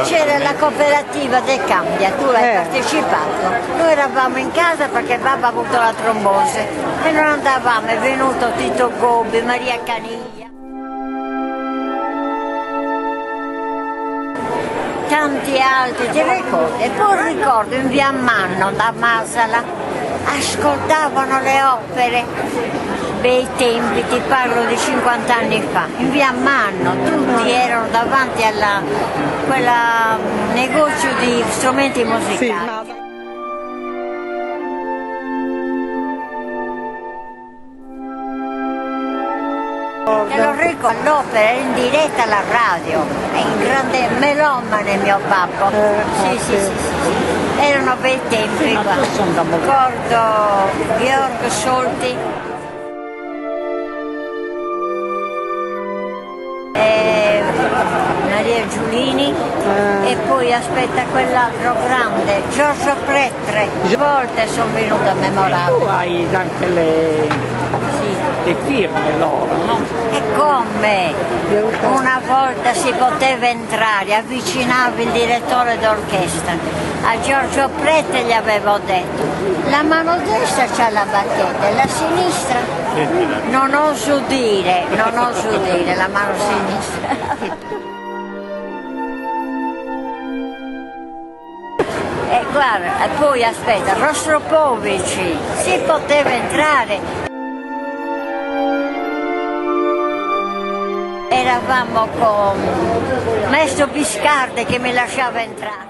c'era la cooperativa del Cambia, tu hai partecipato. Noi eravamo in casa perché papà ha avuto la trombose e non andavamo, è venuto Tito Gobbi, Maria Caniglia. Tanti altri, ti ricordi? E poi ricordo in via Manno da Masala, ascoltavano le opere, bei tempi, ti parlo di 50 anni fa, in via Manno, tutti erano davanti a quella negozio di strumenti musicali. Sì, Te lo ricordo, l'opera era in diretta alla radio, è in grande melomane mio papà. Sì. Erano bei tempi qua. Ricordo Gheorghe Solti e Maria Giulini e poi aspetta quell'altro grande, Giorgio Pretre. Volte sono venuta a memorare. tu hai anche le firme loro, no? E come? Una volta si poteva entrare, avvicinavi il direttore d'orchestra. A Giorgio Prete gli avevo detto, la mano destra c'ha la bacchetta e la sinistra non oso dire, la mano sinistra. E guarda, e poi aspetta, Rostropovici, si poteva entrare. Eravamo con Maestro Biscardi che mi lasciava entrare.